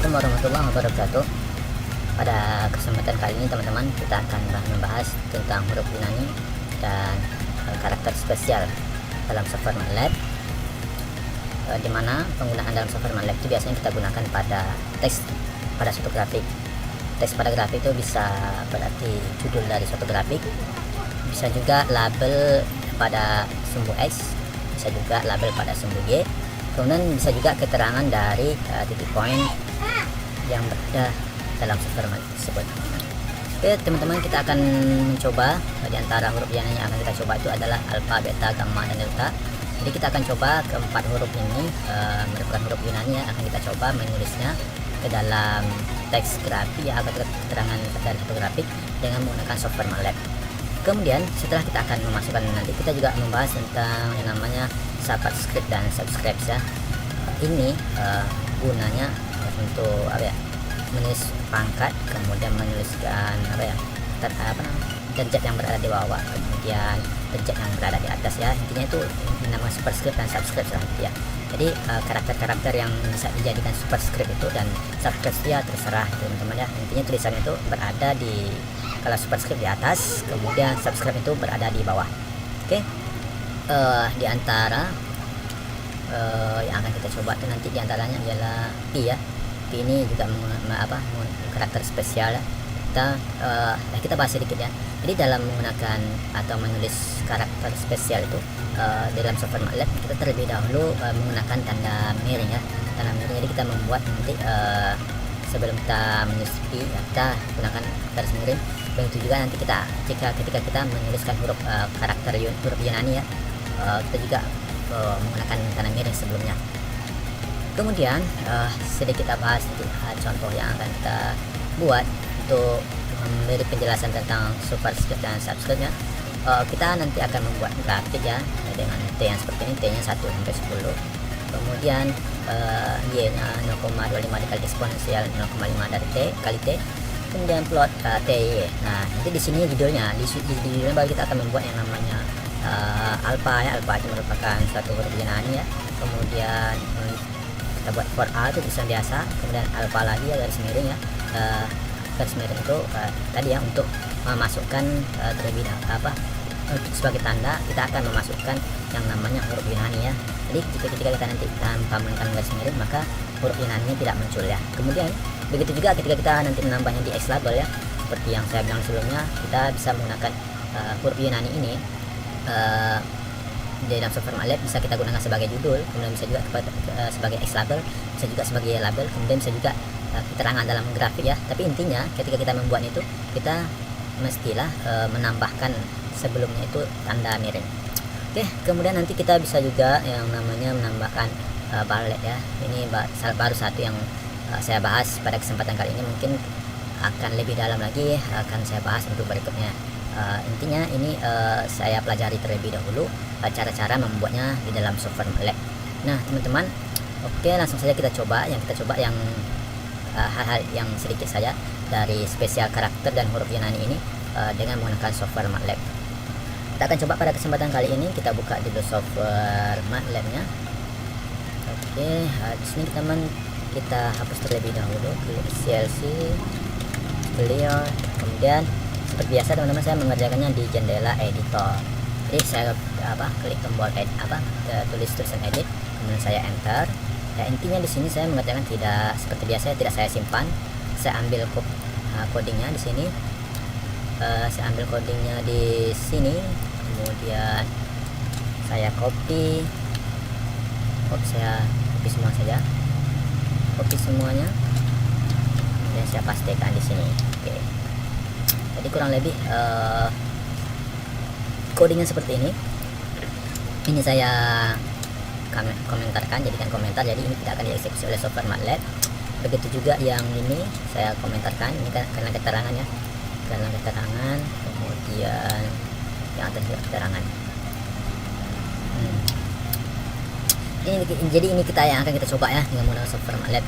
Assalamualaikum warahmatullahi wabarakatuh. Pada kesempatan kali ini teman-teman, kita akan membahas tentang huruf Yunani dan karakter spesial dalam software MATLAB, di mana penggunaan dalam software MATLAB itu biasanya kita gunakan pada teks pada suatu grafik. Teks pada grafik itu bisa berarti judul dari suatu grafik, bisa juga label pada sumbu X, bisa juga label pada sumbu Y, kemudian bisa juga keterangan dari titik poin yang berada dalam software tersebut. Oke teman-teman, kita akan mencoba di antara huruf yang akan kita coba itu adalah alfa, beta, gamma, dan delta. Jadi kita akan coba keempat huruf ini merupakan huruf Yunani akan kita coba menulisnya ke dalam teks grafik atau keterangan dari satu grafik dengan menggunakan software MATLAB. Kemudian setelah kita akan memasukkan, nanti kita juga membahas tentang yang namanya subscript dan subscribe ya. Ini gunanya untuk menulis pangkat, kemudian menuliskan derajat yang berada di bawah, kemudian derajat yang berada di atas ya. Intinya itu dinamakan superscript dan subscript ya. Jadi karakter-karakter yang bisa dijadikan superscript itu dan subscript ya terserah teman-teman ya. Intinya tulisannya itu berada di, kalau superscript di atas, kemudian subscript itu berada di bawah. Oke. Di antara yang akan kita coba itu nanti diantaranya adalah P ya. P ini juga karakter spesial ya. Kita bahas sedikit ya. Jadi dalam menggunakan atau menulis karakter spesial itu di dalam software MATLAB, kita terlebih dahulu menggunakan tanda miring ya. Tanda miring, jadi kita membuat nanti sebelum kita menulis P ya, kita gunakan garis miring. Begitu juga nanti ketika kita menuliskan huruf karakter huruf Yunani ya, kita juga menggunakan tanda miring sebelumnya. Kemudian sedikit kita bahas contoh yang akan kita buat untuk memberi penjelasan tentang superscript dan subscript ya. Kita nanti akan membuat grafik ya dengan T yang seperti ini, T nya 1 sampai 10, kemudian Y nya 0,25 dikali eksponensial 0,5 dari T kali T, kemudian plot TY. Nah nanti di sini judulnya, di judulnya baru kita akan membuat yang namanya alpha ya. Alpha itu merupakan suatu huruf Yunani ya. Kemudian kita buat for A itu tulisan biasa, kemudian alpha lagi ya garis miring ya. Garis miring itu tadi ya untuk memasukkan terlebih untuk sebagai tanda kita akan memasukkan yang namanya huruf Yunani ya. Jadi ketika kita nanti tanpa menggunakan garis miring, maka huruf Yunani tidak muncul ya. Kemudian begitu juga ketika kita nanti menambahnya di X label ya, seperti yang saya bilang sebelumnya, kita bisa menggunakan huruf Yunani ini di dalam software MATLAB, bisa kita gunakan sebagai judul, kemudian bisa juga sebagai X label, bisa juga sebagai label, kemudian bisa juga keterangan dalam grafik ya. Tapi intinya ketika kita membuat itu, kita mestilah menambahkan sebelumnya itu tanda miring. Oke, kemudian nanti kita bisa juga yang namanya menambahkan ballet ya. Ini baru satu yang saya bahas pada kesempatan kali ini. Mungkin akan lebih dalam lagi akan saya bahas untuk berikutnya. Intinya ini saya pelajari terlebih dahulu cara-cara membuatnya di dalam software MATLAB. Nah teman-teman, oke langsung saja kita coba yang hal-hal yang sedikit saja dari spesial karakter dan huruf Yunani ini dengan menggunakan software MATLAB. Kita akan coba pada kesempatan kali ini, kita buka dulu software MATLAB-nya. Oke, di sini teman kita hapus terlebih dahulu, klik CLC, clear, kemudian seperti biasa teman-teman saya mengerjakannya di jendela editor. Jadi saya klik tombol tulis tulisan edit, kemudian saya enter. Ya, intinya di sini saya mengerjakan tidak seperti biasa, tidak saya simpan. Saya ambil codingnya di sini. Saya ambil codingnya di sini, kemudian saya copy. Saya copy semua saja. Copy semuanya. Kemudian saya pastikan di sini. Oke. Jadi kurang lebih codingnya seperti ini. Ini saya komentarkan, jadikan komentar, jadi ini tidak akan dieksekusi oleh software MATLAB. Begitu juga yang ini saya komentarkan, ini kan karena keterangan ya, karena keterangan, kemudian yang atas juga keterangan. Jadi ini kita yang akan kita coba ya dengan menggunakan software MATLAB.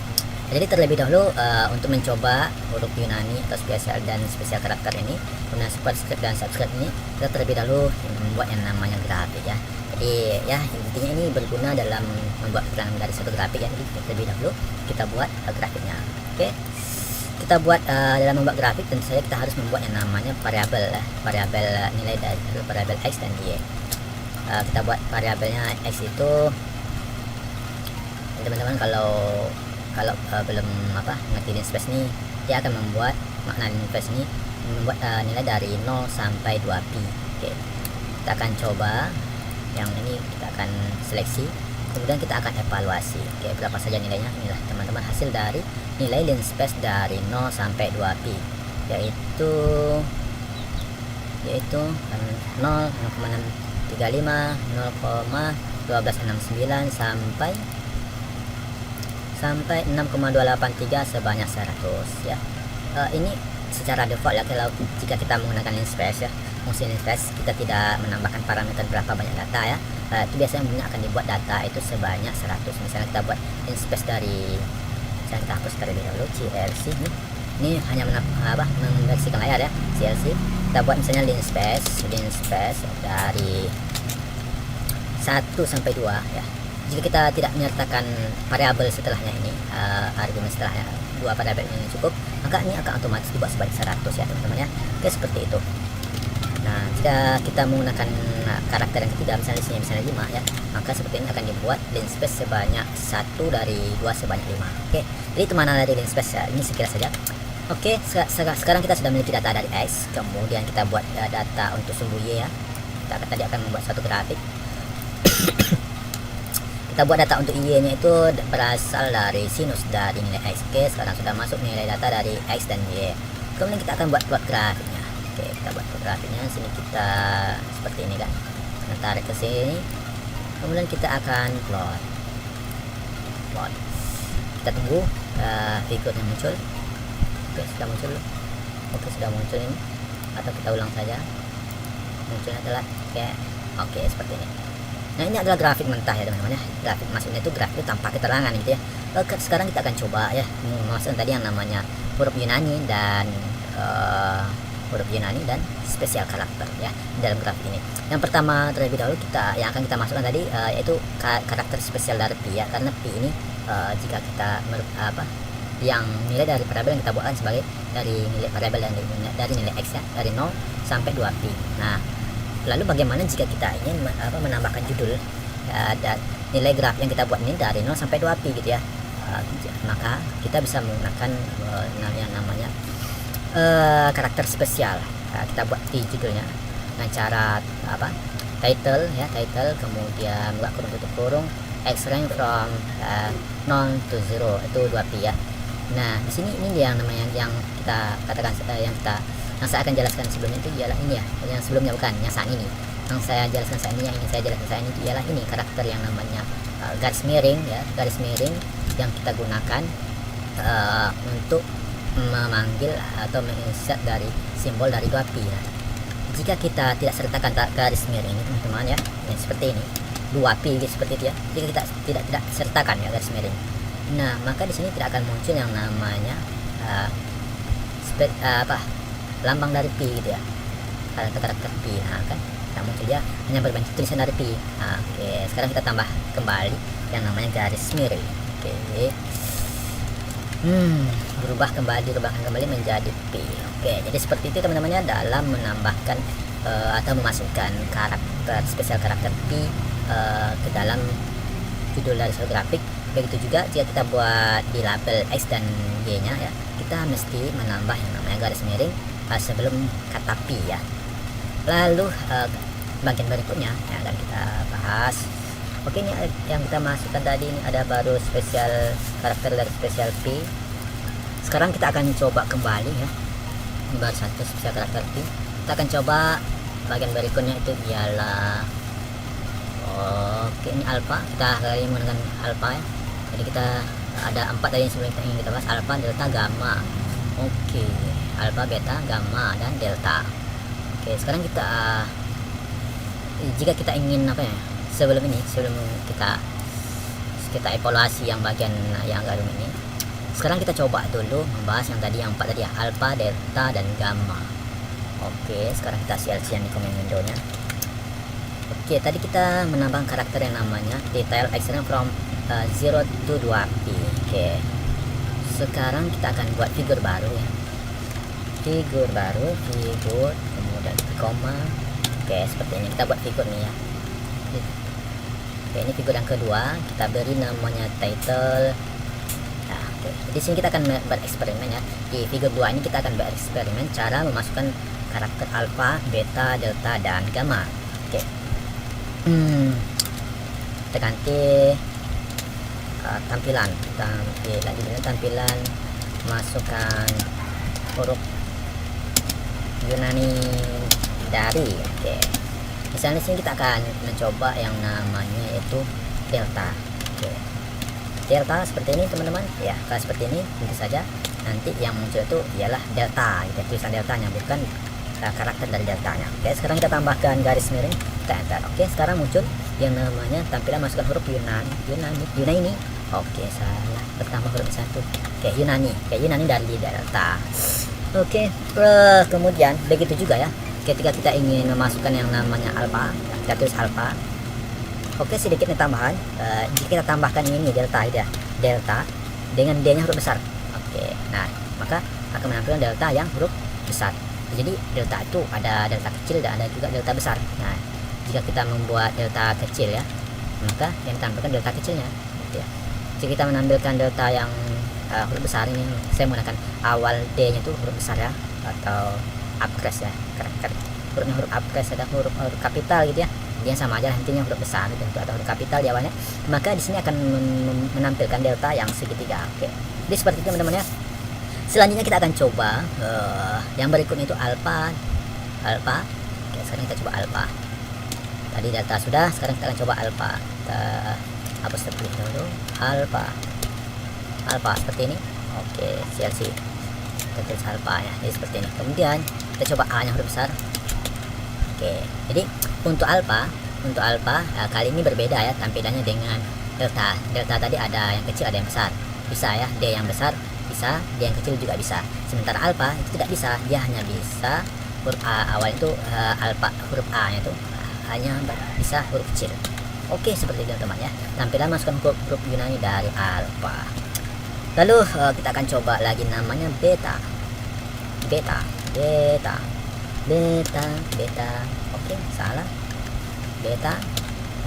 Jadi terlebih dahulu untuk mencoba huruf Yunani atau spesial dan spesial karakter ini, kemudian superscript dan subscript ini, kita terlebih dahulu membuat yang namanya grafik ya. Jadi ya intinya ini berguna dalam membuat keterangan dari satu grafik ya. Jadi terlebih dahulu kita buat grafiknya. Oke, kita buat dalam membuat grafik tentu saja kita harus membuat yang namanya variabel variabel nilai dari variabel x dan y. Kita buat variabelnya x itu, teman-teman kalau belum ngerti linspace nih, dia akan membuat makna linspace ini membuat nilai dari 0 sampai 2pi. Oke, kita akan coba yang ini, kita akan seleksi, kemudian kita akan evaluasi. Oke, berapa saja nilainya? Inilah teman-teman hasil dari nilai linspace dari 0 sampai 2pi, yaitu 0, 0,635, 0,1269 sampai 6,283 sebanyak 100 ya. Ini secara default ya, kalau jika kita menggunakan linspace ya, fungsi linspace, kita tidak menambahkan parameter berapa banyak data ya. Itu biasanya akan dibuat data itu sebanyak 100. Misalnya kita buat linspace dari, saya kita hapus terlebih dahulu CLC ini hanya membersihkan layar ya, CLC. Kita buat misalnya linspace dari 1 sampai 2 ya. Jika kita tidak menyertakan variabel setelahnya ini, argumen setelahnya 2 variabel ini cukup, maka ini akan otomatis dibuat sebanyak 100 ya teman-teman ya. Oke, seperti itu. Nah, jika kita menggunakan karakter yang ketiga, misalnya 5 ya, maka seperti ini akan dibuat linspace sebanyak 1 dari 2 sebanyak 5. Oke, jadi itu mana dari linspace ya, ini sekilas saja. Oke, sekarang kita sudah memiliki data dari X, kemudian kita buat data untuk sumbu Y ya. Kita tadi akan membuat suatu grafik. Kita buat data untuk Y nya itu berasal dari sinus dari nilai X. Oke, sekarang sudah masuk nilai data dari X dan Y. Kemudian kita akan buat grafiknya. Oke, kita buat grafiknya. Sini kita seperti ini kan, kita tarik ke sini, kemudian kita akan plot. Kita tunggu figurnya muncul. Oke, sudah muncul. Oke, sudah muncul ini, atau kita ulang saja. Munculnya adalah oke, seperti ini. Nah, ini adalah grafik mentah ya teman-teman ya. Grafik maksudnya itu grafik tanpa keterangan gitu ya. Sekarang kita akan coba ya memasukkan tadi yang namanya huruf Yunani dan spesial karakter ya dalam grafik ini. Yang pertama terlebih dahulu yang akan kita masukkan tadi yaitu karakter spesial dari pi ya, karena pi ini jika kita yang nilai dari variabel yang kita buatkan sebagai dari nilai variabel dari nilai x ya, dari 0 sampai 2pi. Nah, lalu bagaimana jika kita ingin menambahkan judul dan nilai graf yang kita buat ini dari 0 sampai 2pi gitu ya. Maka kita bisa menggunakan yang namanya karakter spesial. Kita buat di judulnya dengan cara title ya, kemudian buka kurung tutup kurung, x range from 0 to 0 itu 2pi ya. Nah, di sini ini yang namanya yang kita katakan yang saya akan jelaskan sebelumnya itu ialah ini ya, yang sebelumnya bukan, yang saat ini. Yang saya jelaskan saat ini, yang ingin saya jelaskan saat ini itu ialah ini karakter yang namanya garis miring ya, garis miring yang kita gunakan untuk memanggil atau menginsert dari simbol dari 2pi ya. Jika kita tidak sertakan garis miring ini teman-teman ya, yang seperti ini 2pi seperti itu ya. Jika kita tidak sertakan ya garis miring, nah maka di sini tidak akan muncul yang namanya lambang dari pi gitu ya, karakter pi. Nah kan kita muncul dia hanya berbentuk tulisan dari pi. Oke, sekarang kita tambah kembali yang namanya garis miring. Oke, dirubahkan kembali menjadi pi. Oke, jadi seperti itu teman-teman ya, dalam menambahkan atau memasukkan karakter spesial karakter pi ke dalam judul dari suatu grafik. Begitu juga jika kita buat di label x dan y nya ya, kita mesti menambah yang namanya garis miring sebelum kata pi ya. Lalu bagian berikutnya yang akan kita bahas. Oke, ini yang kita masukkan tadi, ini ada baru spesial karakter dari spesial pi. Sekarang kita akan coba kembali ya, baru satu spesial karakter pi. Kita akan coba bagian berikutnya, itu ialah oke, ini alpha. Kita kali ini menggunakan alpha ya. Jadi kita ada 4 tadi yang sebelum kita ingin kita bahas, alpha, delta, gamma. Oke, alpha, beta, gamma, dan delta. Oke, sekarang kita jika kita ingin sebelum kita evaluasi yang bagian yang garum ini, sekarang kita coba dulu membahas yang tadi, yang 4 tadi ya, alpha, delta, dan gamma. Oke, sekarang kita CLC yang di command window-nya. Oke, tadi kita menambah karakter yang namanya detail x from 0 to 2pi. Oke, sekarang kita akan buat figur baru ya, figur baru, figur, kemudian koma. Oke, seperti ini kita buat figur nih ya. Oke, ini figur yang kedua, kita beri namanya title. Nah, oke. Di sini kita akan bereksperimen ya. Di figur 2 ini kita akan bereksperimen cara memasukkan karakter alpha, beta, delta, dan gamma. Oke. Kita ganti tampilan tampilan, masukkan huruf Yunani dari. Oke. Misalnya di sini kita akan mencoba yang namanya yaitu delta. Oke. Delta seperti ini teman-teman ya. Kalau seperti ini tentu saja nanti yang muncul itu ialah delta, gitu, tulisan deltanya, bukan karakter dari deltanya. Oke, sekarang kita tambahkan garis miring, kita enter. Oke, sekarang muncul yang namanya tampilan masukkan huruf Yunani. Oke, salah, pertama huruf satu. Oke, Yunani dari delta. Oke, kemudian begitu juga ya, ketika kita ingin memasukkan yang namanya alpha, kita tulis alpha. Oke, sedikit tambahan, jika kita tambahkan ini delta ya, delta dengan D nya huruf besar. Oke, nah maka akan menampilkan delta yang huruf besar. Jadi delta itu ada delta kecil dan ada juga delta besar. Nah, jika kita membuat delta kecil ya, maka yang ditampilkan delta kecilnya gitu ya. Jika kita menampilkan delta yang huruf besar, ini saya menggunakan awal D nya itu huruf besar ya, atau uppercase ya, karakter hurufnya huruf uppercase, ada huruf kapital gitu ya, dia sama aja intinya huruf besar gitu, atau huruf kapital di awalnya, maka di sini akan menampilkan delta yang segitiga. Oke, jadi seperti itu teman-teman ya. Selanjutnya kita akan coba yang berikutnya itu alpha. Oke, sekarang kita coba alpha. Tadi delta sudah, sekarang kita akan coba alpha. Kita hapus terlebih dahulu alpha seperti ini. Oke, CLC kita tulis alpha ya, jadi seperti ini. Kemudian kita coba A nya huruf besar. Oke, jadi untuk alpha kali ini berbeda ya tampilannya dengan delta. Delta tadi ada yang kecil ada yang besar, bisa ya, D yang besar bisa, D yang kecil juga bisa. Sementara alpha itu tidak bisa, dia hanya bisa huruf A awal itu, alpha huruf A nya itu hanya bisa huruf kecil. Oke, seperti itu teman ya, tampilan masukkan huruf Yunani dari alpha. Lalu kita akan coba lagi namanya beta. Oke, salah, beta.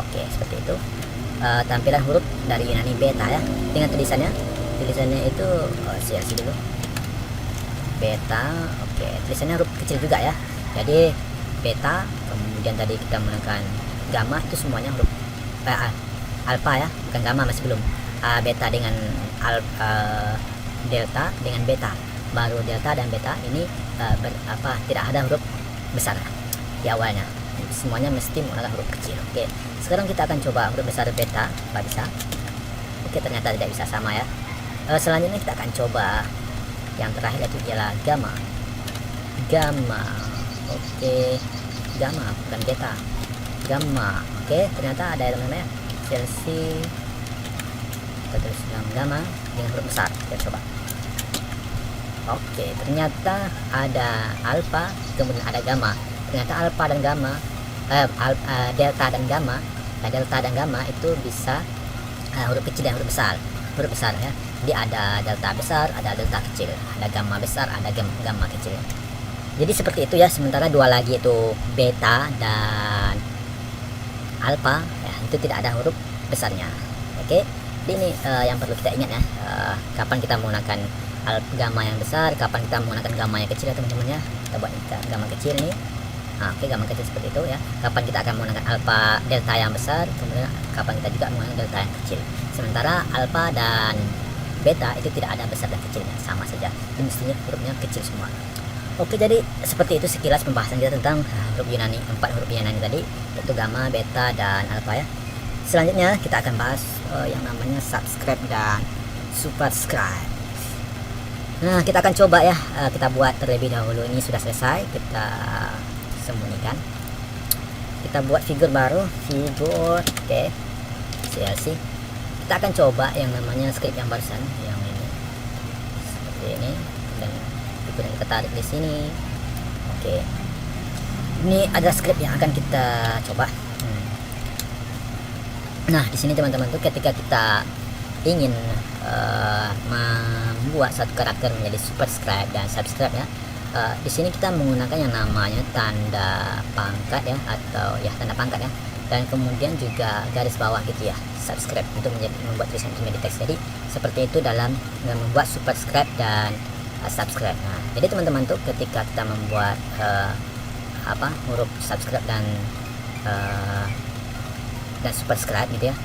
Oke, seperti itu. Tampilan huruf dari Yunani beta ya, dengan tulisannya itu CLC dulu, beta. Oke, tulisannya huruf kecil juga ya, jadi beta. Kemudian tadi kita menggunakan gamma, itu semuanya huruf alpha ya, bukan gamma, masih belum. Beta dengan delta dengan beta, baru delta dan beta ini tidak ada huruf besar di awalnya, semuanya mesti menggunakan huruf kecil. Oke, sekarang kita akan coba huruf besar beta, apa bisa? Oke, ternyata tidak bisa, sama ya. Selanjutnya kita akan coba yang terakhir, itu ialah gamma. Oke, gamma bukan beta, gamma. Oke, ternyata ada yang namanya CLC, kita tulis gamma dengan huruf besar. Kita coba. Oke, ternyata ada alpha, kemudian ada gamma. Ternyata alpha dan gamma, delta dan gamma. Delta dan gamma itu bisa huruf kecil dan huruf besar ya. Jadi ada delta besar, ada delta kecil, ada gamma besar, ada gamma kecil. Jadi seperti itu ya. Sementara dua lagi itu beta dan alpha ya, itu tidak ada huruf besarnya. Oke, jadi ini yang perlu kita ingat ya, kapan kita menggunakan gamma yang besar, kapan kita menggunakan gamma yang kecil ya teman-teman ya. Kita buat gamma kecil nih. Oke, gamma kecil seperti itu ya. Kapan kita akan menggunakan alpha delta yang besar, kemudian kapan kita juga menggunakan delta yang kecil. Sementara alpha dan beta itu tidak ada besar dan kecilnya, sama saja. Ini mestinya hurufnya kecil semua. Oke, jadi seperti itu sekilas pembahasan kita tentang huruf Yunani, 4 huruf Yunani tadi, yaitu gamma, beta, dan alpha ya. Selanjutnya kita akan bahas yang namanya subscribe dan superscribe. Nah, kita akan coba ya, kita buat terlebih dahulu. Ini sudah selesai, kita sembunyikan. Kita buat figur baru, oke, CLC. Kita akan coba yang namanya script yang barusan, yang ini seperti ini, dan figur yang kita tarik di sini. Oke, ini ada script yang akan kita coba. Nah, di sini teman-teman tuh ketika kita ingin membuat satu karakter menjadi superscribe dan subscribe ya, di sini kita menggunakan yang namanya tanda pangkat ya, atau ya tanda pangkat ya, dan kemudian juga garis bawah gitu ya, subscribe untuk membuat tulisan itu menjadi teks. Jadi seperti itu dalam membuat superscribe dan subscribe. Nah, jadi teman-teman tuh ketika kita membuat huruf subscribe dan subscribe gitu ya,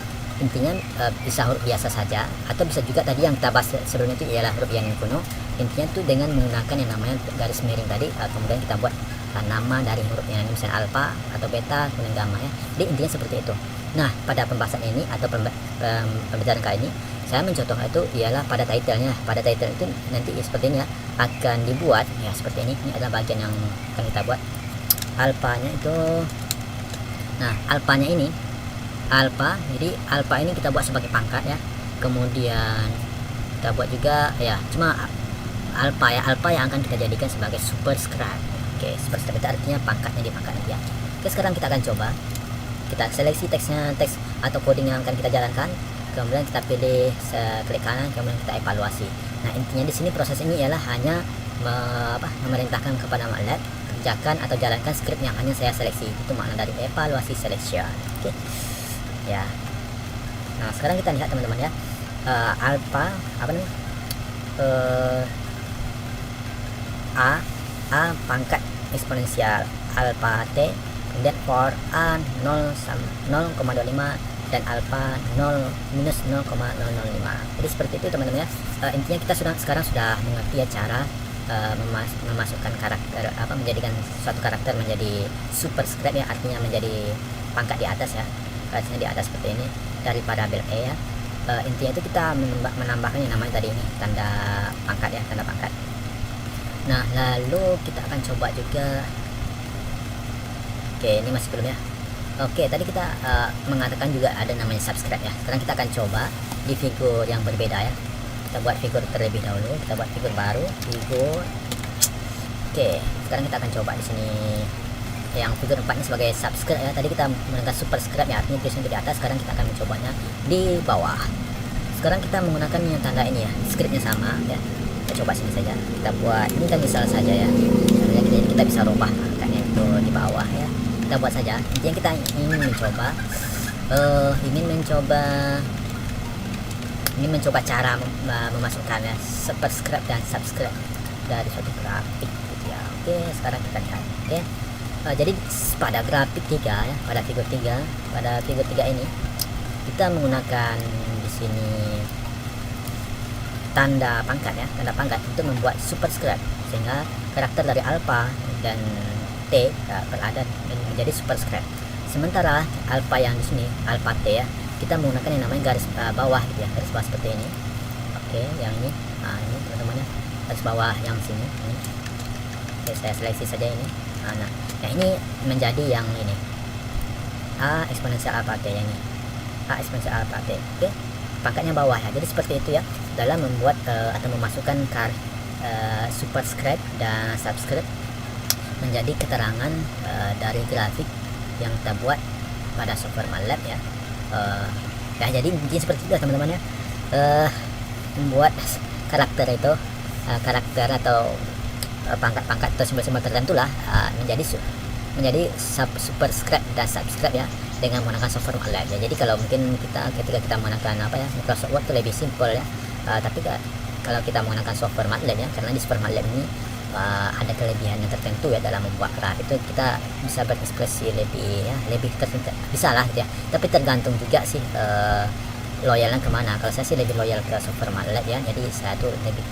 intinya bisa huruf biasa saja, atau bisa juga tadi yang kita bahas sebelumnya itu ialah huruf yang kuno. Intinya tuh dengan menggunakan yang namanya garis miring tadi, kemudian kita buat nama dari huruf yang misalnya alfa atau beta kemudian gamma ya. Jadi intinya seperti itu. Nah, pada pembahasan ini atau pembelajaran kali ini saya mencontohkan itu ialah pada title-nya. Pada title itu nanti seperti ini ya, akan dibuat ya seperti ini. Ini adalah bagian yang akan kita buat alfanya itu. Nah, alfanya ini alfa, jadi alfa ini kita buat sebagai pangkat ya, kemudian kita buat juga ya cuma alfa ya, alfa yang akan kita jadikan sebagai superscribe. Oke, superscribe itu artinya pangkatnya di pangkat ya. Oke, sekarang kita akan coba, kita seleksi teksnya, teks atau coding yang akan kita jalankan, kemudian kita pilih klik kanan, kemudian kita evaluasi. Nah, intinya di sini proses ini ialah hanya memerintahkan kepada MATLAB kerjakan atau jalankan script yang hanya saya seleksi. Itu makna dari evaluasi selection. Oke ya. Nah, sekarang kita lihat teman-teman ya, alfa a pangkat eksponensial alfa t, kemudian for a 0,25 dan alfa 0 minus 0,005. Jadi seperti itu teman-teman ya. Intinya kita sekarang sudah mengerti ya cara memasukkan karakter menjadikan suatu karakter menjadi superscribe ya, artinya menjadi pangkat di atas ya, garisnya di atas seperti ini daripada bel E ya. Intinya itu kita menambahkan yang namanya tadi ini tanda pangkat ya, tanda pangkat. Nah, lalu kita akan coba juga. Oke, ini masih belum ya. Oke, tadi kita mengatakan juga ada namanya subscribe ya. Sekarang kita akan coba di figur yang berbeda ya. Kita buat figur terlebih dahulu, kita buat figur baru, figur. Oke, sekarang kita akan coba di sini yang figur 4 ini sebagai subscribe ya. Tadi kita menggunakan superscribe ya, artinya tulisan itu di atas. Sekarang kita akan mencobanya di bawah. Sekarang kita menggunakan yang tanda ini ya, scriptnya sama ya. Kita coba sini saja, kita buat ini kan misal saja ya, misalnya kita bisa rubah angkanya itu di bawah ya, kita buat saja. Intinya kita ingin mencoba cara memasukkan ya superscribe dan subscribe dari suatu grafik gitu ya. Oke, sekarang kita lihat. Oke, jadi pada grafik 3 ya, pada figur 3 ini kita menggunakan di sini tanda pangkat ya, tanda pangkat untuk membuat superscribe, sehingga karakter dari alpha dan t berada menjadi superscribe. Sementara alpha yang di sini, alpha t ya, kita menggunakan yang namanya garis bawah gitu ya, garis bawah seperti ini. Oke, yang ini, ini teman-teman ya, garis bawah yang sini ini. Oke, saya seleksi saja ini. Nah, ini menjadi yang ini a eksponensial alpha t, yang ini a eksponensial alpha t. Oke, pangkatnya bawah ya. Jadi seperti itu ya dalam membuat atau memasukkan superscribe dan subscribe menjadi keterangan dari grafik yang kita buat pada software MATLAB ya. Ya, jadi intinya seperti itu teman-teman ya, membuat karakter itu karakter atau pangkat-pangkat atau simbol-simbol tertentu lah menjadi superscribe dan subscribe ya dengan menggunakan software MATLAB ya. Jadi kalau mungkin ketika kita menggunakan Microsoft Word itu lebih simpel ya, tapi kalau kita menggunakan software MATLAB ya, karena di software MATLAB ini ada kelebihan yang tertentu ya dalam membuat grafik itu, kita bisa berekspresi lebih tertentu, bisa lah gitu ya. Tapi tergantung juga sih loyalnya kemana. Kalau saya sih lebih loyal ke software MATLAB ya, jadi saya tuh lebih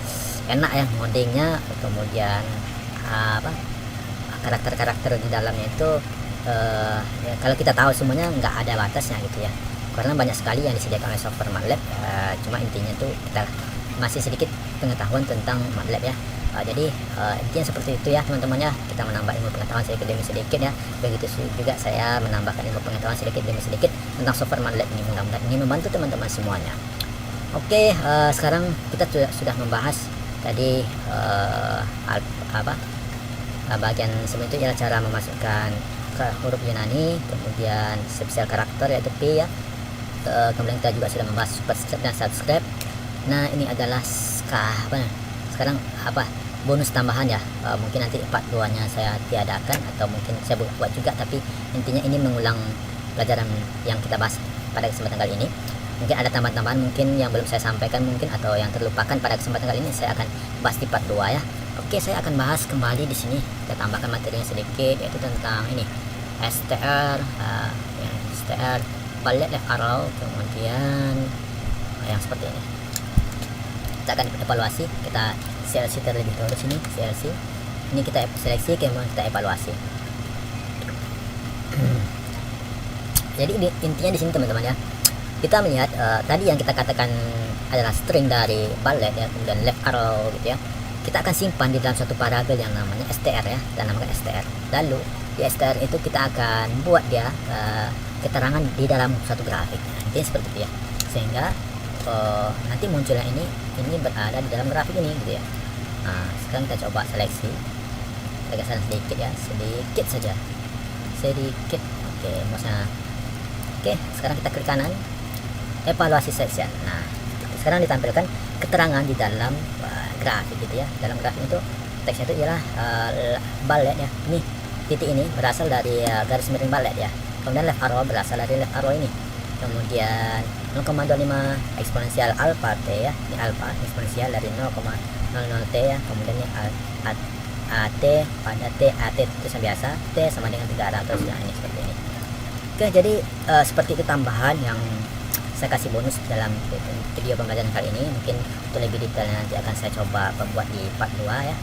enak ya ngodingnya, kemudian karakter-karakter di dalamnya itu ya, kalau kita tahu semuanya nggak ada batasnya gitu ya, karena banyak sekali yang disediakan oleh software MATLAB. Cuma intinya tuh kita masih sedikit pengetahuan tentang MATLAB ya. Jadi intinya seperti itu ya teman-teman ya, kita menambah ilmu pengetahuan sedikit demi sedikit ya. Begitu juga saya menambahkan ilmu pengetahuan sedikit demi sedikit tentang software MATLAB ini. Mudah-mudahan ini membantu teman-teman semuanya. Oke, sekarang kita sudah membahas tadi bagian sebelum itu adalah cara memasukkan ke huruf Yunani, kemudian spesial karakter yaitu P ya, kemudian kita juga sudah membahas subscribe dan subscribe. Nah ini adalah sekarang bonus tambahan ya. Mungkin nanti part 2 nya saya tiadakan atau mungkin saya buat juga, tapi intinya ini mengulang pelajaran yang kita bahas pada kesempatan kali ini. Mungkin ada tambahan-tambahan mungkin yang belum saya sampaikan mungkin, atau yang terlupakan pada kesempatan kali ini, saya akan bahas di part 2 ya. Oke, saya akan bahas kembali di sini. Kita tambahkan materinya sedikit, yaitu tentang ini STR, STR ballet left arrow, kemudian yang seperti ini. Kita akan evaluasi, kita CLC terlebih dahulu sini, CLC. Ini kita seleksi, kemudian kita evaluasi. Jadi intinya di sini teman-teman ya, kita melihat tadi yang kita katakan adalah string dari ballet ya, kemudian left arrow gitu ya. Kita akan simpan di dalam suatu variabel yang namanya str ya, dan namakan str. Lalu di str itu kita akan buat dia keterangan di dalam suatu grafik. Intinya seperti itu ya, sehingga nanti munculnya ini berada di dalam grafik ini gitu ya. Nah, sekarang kita coba seleksi, agak sana sedikit ya, sedikit saja, sedikit. Oke, maksudnya oke. Sekarang kita klik kanan, evaluasi section. Nah, sekarang ditampilkan keterangan di dalam grafik gitu ya. Dalam grafik itu teksnya itu ialah ballet ya. Ini titik ini berasal dari garis miring ballet ya. Kemudian left arrow berasal dari left arrow ini. Kemudian 0,25 eksponensial alpha t ya. Ini alpha eksponensial dari 0,00 t ya. Kemudian ini at pada t, at itu sama biasa, t sama dengan 300 ya. Ini seperti ini. Oke, jadi seperti itu tambahan yang saya kasih bonus dalam video pembelajaran kali ini. Mungkin untuk lebih detailnya nanti akan saya coba membuat di part 2 ya.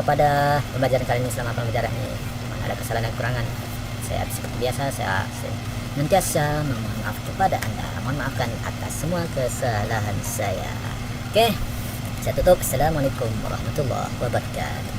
Pada pembelajaran kali ini, selama pembelajaran ini ada kesalahan dan kekurangan, saya seperti biasa saya senantiasa memohon maaf kepada Anda. Mohon maafkan atas semua kesalahan saya. Oke, saya tutup. Assalamualaikum warahmatullahi wabarakatuh.